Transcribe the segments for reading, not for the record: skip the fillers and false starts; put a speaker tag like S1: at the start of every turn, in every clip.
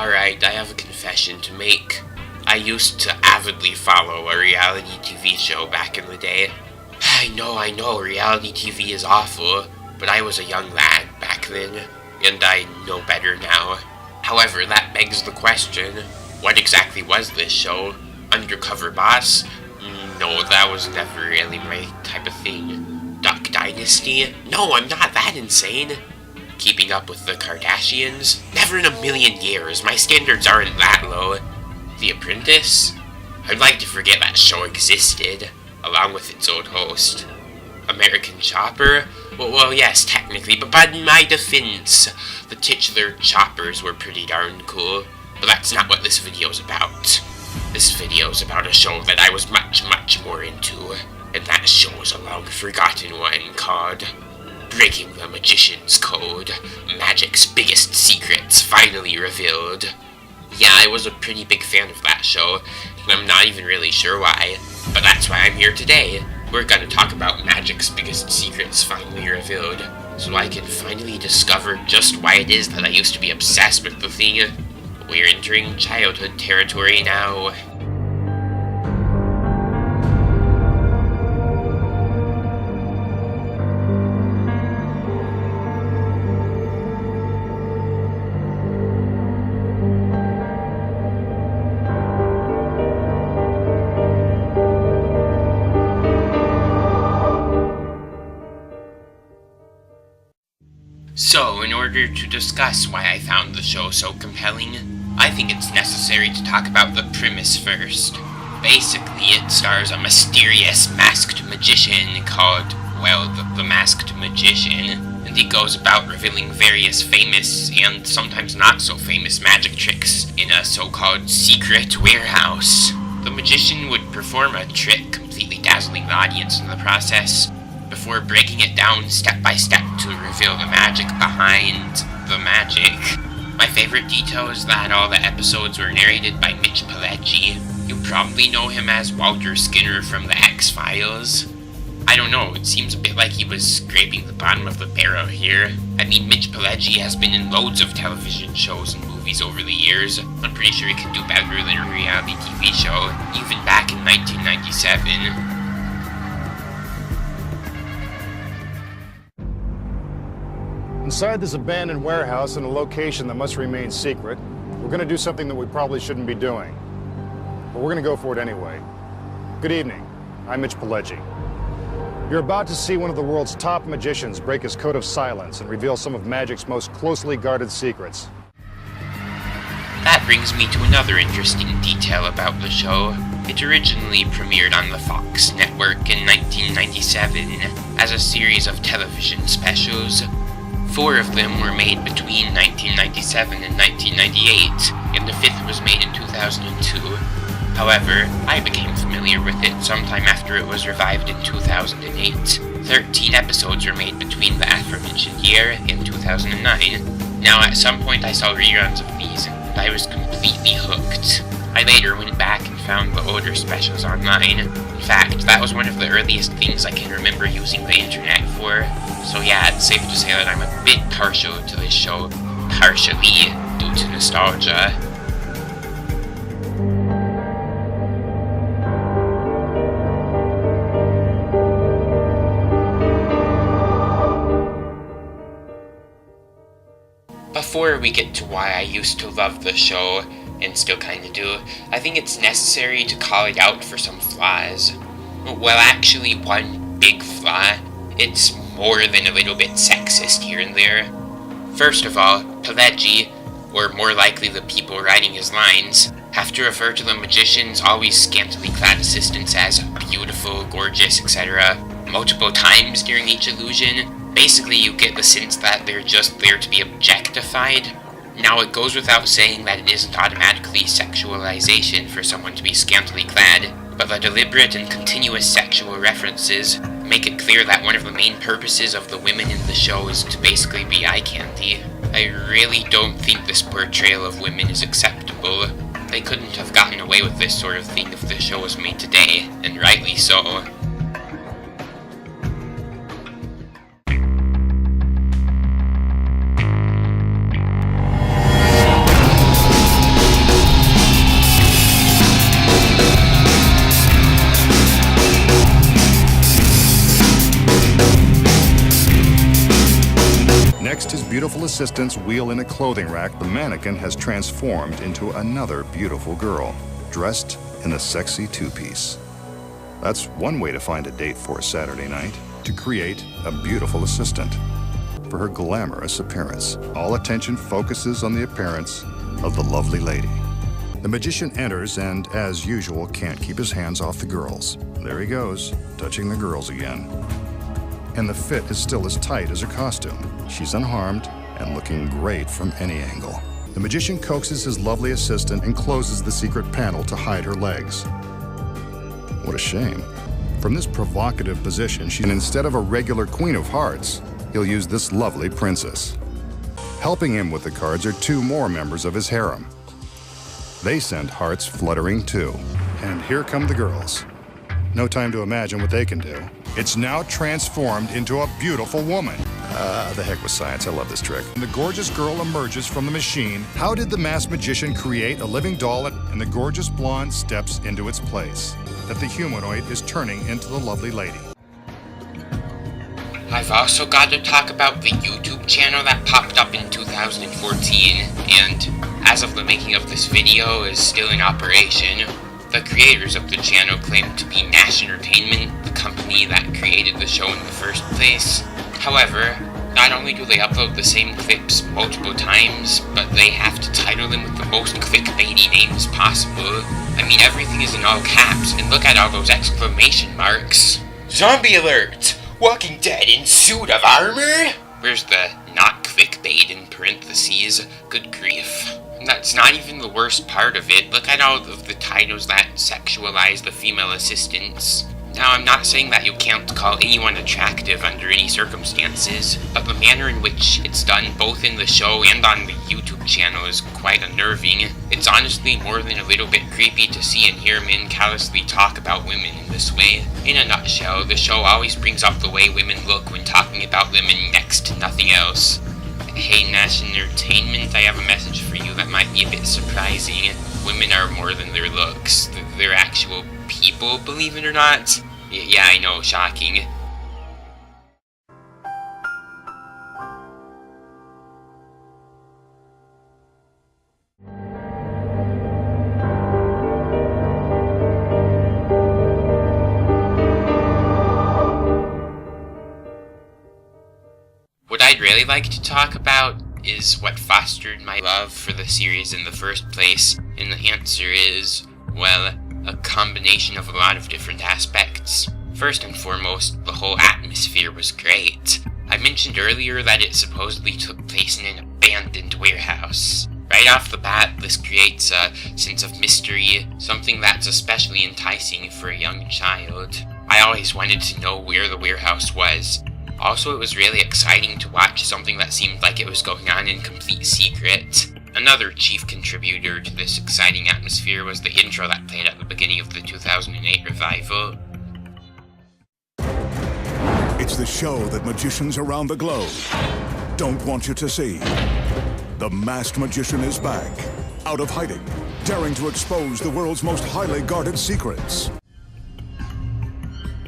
S1: Alright, I have a confession to make. I used to avidly follow a reality TV show back in the day. I know, reality TV is awful, but I was a young lad back then, and I know better now. However, that begs the question, what exactly was this show? Undercover Boss? No, that was never really my type of thing. Duck Dynasty? No, I'm not that insane. Keeping Up with the Kardashians? Never in a million years, my standards aren't that low. The Apprentice? I'd like to forget that show existed, along with its old host. American Chopper? Well, yes, technically, but in my defense, the titular choppers were pretty darn cool. But that's not what this video's about. This video's about a show that I was much more into, and that show is a long-forgotten one called Breaking the Magician's Code, Magic's Biggest Secrets Finally Revealed. Yeah, I was a pretty big fan of that show, and I'm not even really sure why, but that's why I'm here today. We're gonna talk about Magic's Biggest Secrets Finally Revealed, so I can finally discover just why it is that I used to be obsessed with the thing. We're entering childhood territory now. So, in order to discuss why I found the show so compelling, I think it's necessary to talk about the premise first. Basically, it stars a mysterious masked magician called, well, the Masked Magician, and he goes about revealing various famous and sometimes not so famous magic tricks in a so-called secret warehouse. The magician would perform a trick, completely dazzling the audience in the process, before breaking it down step by step to reveal the magic behind the magic. My favorite detail is that all the episodes were narrated by Mitch Pileggi. You probably know him as Walter Skinner from the X-Files. I don't know, it seems a bit like he was scraping the bottom of the barrel here. I mean, Mitch Pileggi has been in loads of television shows and movies over the years. I'm pretty sure he could do better than a reality TV show, even back in 1997.
S2: Inside this abandoned warehouse in a location that must remain secret, we're going to do something that we probably shouldn't be doing. But we're going to go for it anyway. Good evening. I'm Mitch Pileggi. You're about to see one of the world's top magicians break his code of silence and reveal some of magic's most closely guarded secrets.
S1: That brings me to another interesting detail about the show. It originally premiered on the Fox network in 1997 as a series of television specials. 4 of them were made between 1997 and 1998, and the 5th was made in 2002. However, I became familiar with it sometime after it was revived in 2008. 13 episodes were made between the aforementioned year and 2009. Now, at some point I saw reruns of these, and I was completely hooked. I later went back and found the older specials online. In fact, that was one of the earliest things I can remember using the internet for. So yeah, it's safe to say that I'm a bit partial to this show, partially due to nostalgia. Before we get to why I used to love the show, and still kinda do, I think it's necessary to call it out for some flaws. Well, actually, one big flaw. It's more than a little bit sexist here and there. First of all, Pileggi, or more likely the people writing his lines, have to refer to the magician's always scantily clad assistants as beautiful, gorgeous, etc. multiple times during each illusion. Basically, you get the sense that they're just there to be objectified. Now, it goes without saying that it isn't automatically sexualization for someone to be scantily clad, but the deliberate and continuous sexual references make it clear that one of the main purposes of the women in the show is to basically be eye candy. I really don't think this portrayal of women is acceptable. They couldn't have gotten away with this sort of thing if the show was made today, and rightly so.
S2: next his beautiful assistants wheel in a clothing rack, the mannequin has transformed into another beautiful girl, dressed in a sexy two-piece. That's one way to find a date for a Saturday night, to create a beautiful assistant. For her glamorous appearance, all attention focuses on the appearance of the lovely lady. The magician enters and, as usual, can't keep his hands off the girls. There he goes, touching the girls again. And the fit is still as tight as her costume. She's unharmed and looking great from any angle. The magician coaxes his lovely assistant and closes the secret panel to hide her legs. What a shame. From this provocative position, instead of a regular Queen of Hearts, he'll use this lovely princess. Helping him with the cards are two more members of his harem. They send hearts fluttering too. And here come the girls. No time to imagine what they can do. It's now transformed into a beautiful woman. The heck with science, I love this trick. And the gorgeous girl emerges from the machine. How did the masked magician create a living doll and the gorgeous blonde steps into its place? That the humanoid is turning into the lovely lady.
S1: I've also got to talk about the YouTube channel that popped up in 2014, and as of the making of this video is still in operation. The creators of the channel claim to be Nash Entertainment, the company that created the show in the first place. However, not only do they upload the same clips multiple times, but they have to title them with the most clickbaity names possible. I mean, everything is in all caps, and look at all those exclamation marks. Zombie alert! Walking Dead in suit of armor? Where's the not clickbait in parentheses? Good grief. That's not even the worst part of it. Look at all of the titles that sexualize the female assistants. Now, I'm not saying that you can't call anyone attractive under any circumstances, but the manner in which it's done both in the show and on the YouTube channel is quite unnerving. It's honestly more than a little bit creepy to see and hear men callously talk about women in this way. In a nutshell, the show always brings up the way women look when talking about them and next to nothing else. Hey, Nash Entertainment, I have a message for you that might be a bit surprising. Women are more than their looks. They're actual people, believe it or not. Yeah, I know, shocking. What I'd really like to talk about is what fostered my love for the series in the first place, and the answer is, well, a combination of a lot of different aspects. First and foremost, the whole atmosphere was great. I mentioned earlier that it supposedly took place in an abandoned warehouse. Right off the bat, this creates a sense of mystery, something that's especially enticing for a young child. I always wanted to know where the warehouse was. Also, it was really exciting to watch something that seemed like it was going on in complete secret. Another chief contributor to this exciting atmosphere was the intro that played at the beginning of the 2008 revival.
S3: It's the show that magicians around the globe don't want you to see. The masked magician is back, out of hiding, daring to expose the world's most highly guarded secrets.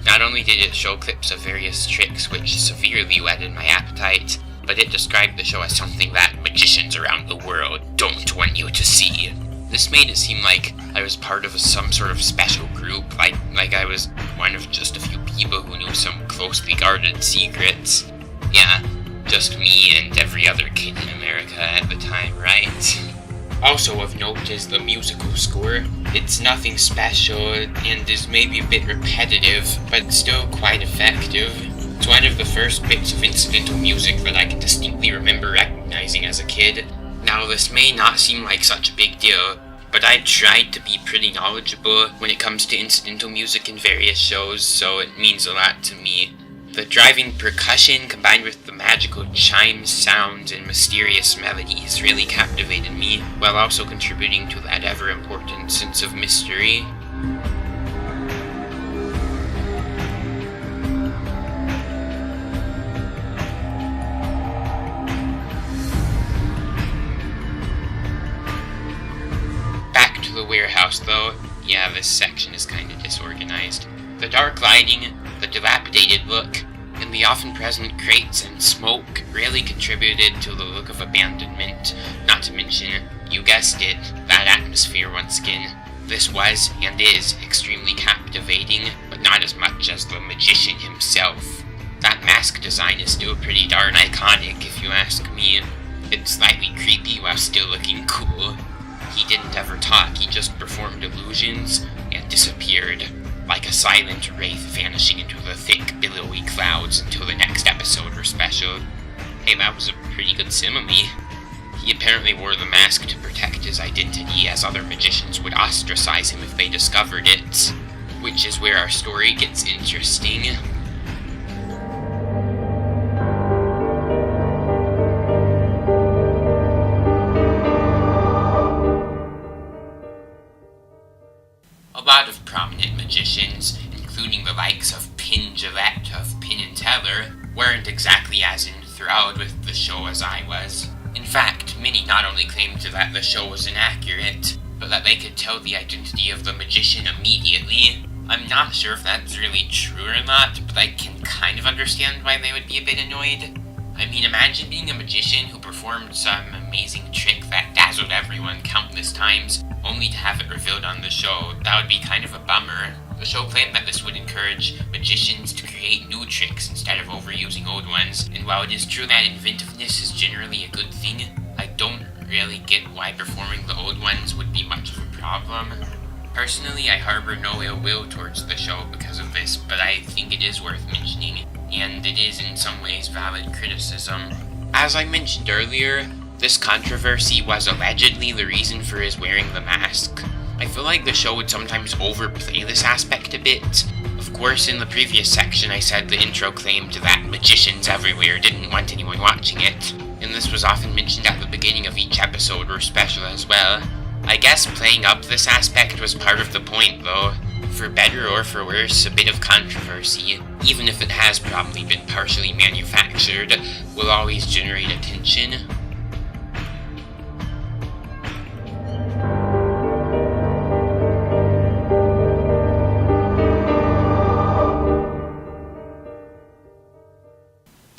S1: Not only did it show clips of various tricks which severely whetted my appetite, but it described the show as something that magicians around the world don't want you to see. This made it seem like I was part of some sort of special group, like I was one of just a few people who knew some closely guarded secrets. Yeah, just me and every other kid in America at the time, right? Also of note is the musical score. It's nothing special and is maybe a bit repetitive, but still quite effective. It's one of the first bits of incidental music that I can distinctly remember recognizing as a kid. Now, this may not seem like such a big deal, but I tried to be pretty knowledgeable when it comes to incidental music in various shows, so it means a lot to me. The driving percussion combined with the magical chimes, sounds, and mysterious melodies really captivated me, while also contributing to that ever-important sense of mystery. Back to the warehouse though. Yeah, this section is kinda disorganized. The dark lighting, the dilapidated look, and the often present crates and smoke really contributed to the look of abandonment, not to mention, you guessed it, that atmosphere once again. This was, and is, extremely captivating, but not as much as the magician himself. That mask design is still pretty darn iconic, if you ask me. It's slightly creepy while still looking cool. He didn't ever talk, he just performed illusions and disappeared, like a silent wraith vanishing into the thick, billowy clouds until the next episode or special. Hey, that was a pretty good simile. He apparently wore the mask to protect his identity, as other magicians would ostracize him if they discovered it. Which is where our story gets interesting. A lot of prominent magicians, including the likes of Penn Jillette of Penn and Teller, weren't exactly as enthralled with the show as I was. In fact, many not only claimed that the show was inaccurate, but that they could tell the identity of the magician immediately. I'm not sure if that's really true or not, but I can kind of understand why they would be a bit annoyed. I mean, imagine being a magician who performed some amazing trick that dazzled everyone countless times, only to have it revealed on the show. That would be kind of a bummer. The show claimed that this would encourage magicians to create new tricks instead of overusing old ones, and while it is true that inventiveness is generally a good thing, I don't really get why performing the old ones would be much of a problem. Personally, I harbor no ill will towards the show because of this, but I think it is worth mentioning, and it is in some ways valid criticism. As I mentioned earlier, this controversy was allegedly the reason for his wearing the mask. I feel like the show would sometimes overplay this aspect a bit. Of course, in the previous section I said the intro claimed that magicians everywhere didn't want anyone watching it, and this was often mentioned at the beginning of each episode or special as well. I guess playing up this aspect was part of the point though. For better or for worse, a bit of controversy, even if it has probably been partially manufactured, will always generate attention.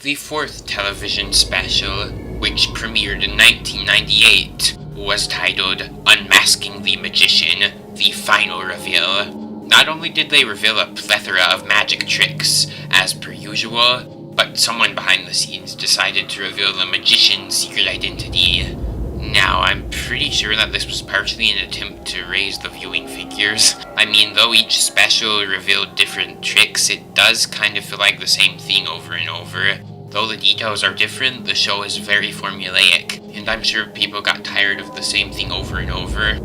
S1: The fourth television special, which premiered in 1998, was titled Unmasking the Magician, The Final Reveal. Not only did they reveal a plethora of magic tricks, as per usual, but someone behind the scenes decided to reveal the magician's secret identity. Now, I'm pretty sure that this was partially an attempt to raise the viewing figures. I mean, though each special revealed different tricks, it does kind of feel like the same thing over and over. Though the details are different, the show is very formulaic, and I'm sure people got tired of the same thing over and over.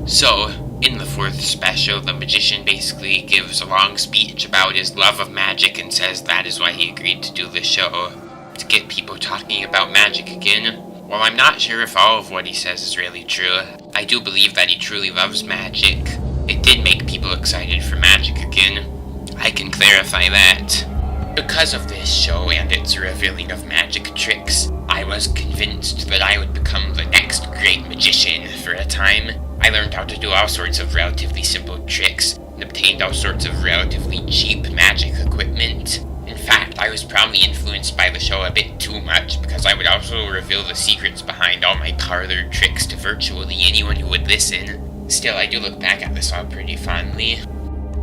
S1: So, in the fourth special, the magician basically gives a long speech about his love of magic and says that is why he agreed to do this show, to get people talking about magic again. While I'm not sure if all of what he says is really true, I do believe that he truly loves magic. It did make people excited for magic again. I can clarify that. Because of this show and its revealing of magic tricks, I was convinced that I would become the next great magician for a time. I learned how to do all sorts of relatively simple tricks, and obtained all sorts of relatively cheap magic equipment. In fact, I was probably influenced by the show a bit too much, because I would also reveal the secrets behind all my parlor tricks to virtually anyone who would listen. Still, I do look back at this all pretty fondly.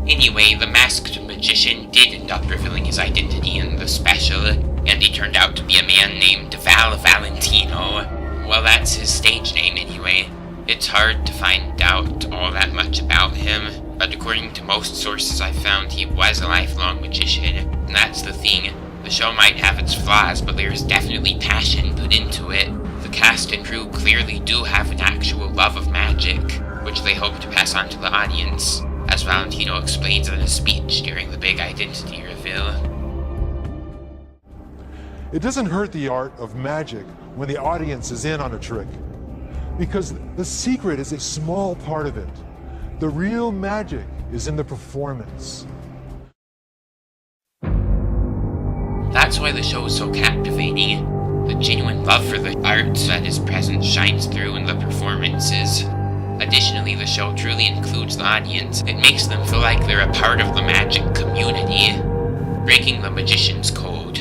S1: Anyway, the masked magician did end up revealing his identity in the special, and he turned out to be a man named Val Valentino. Well, that's his stage name anyway. It's hard to find out all that much about him, but according to most sources I found, he was a lifelong magician, and that's the thing. The show might have its flaws, but there's definitely passion put into it. The cast and crew clearly do have an actual love of magic, which they hope to pass on to the audience, as Valentino explains in a speech during the big identity reveal.
S4: It doesn't hurt the art of magic when the audience is in on a trick, because the secret is a small part of it. The real magic is in the performance.
S1: That's why the show is so captivating. The genuine love for the arts that is present shines through in the performances. Additionally, the show truly includes the audience. It makes them feel like they're a part of the magic community. Breaking the magician's code,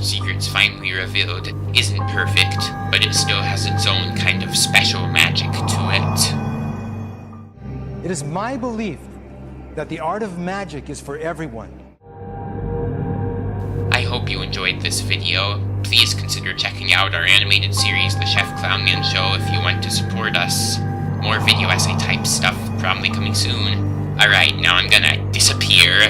S1: secrets finally revealed isn't perfect, but it still has its own kind of special magic to it.
S5: It is my belief that the art of magic is for everyone.
S1: I hope you enjoyed this video. Please consider checking out our animated series, The Chef Clownman Show, if you want to support us. More video essay type stuff probably coming soon. Alright, now I'm gonna disappear.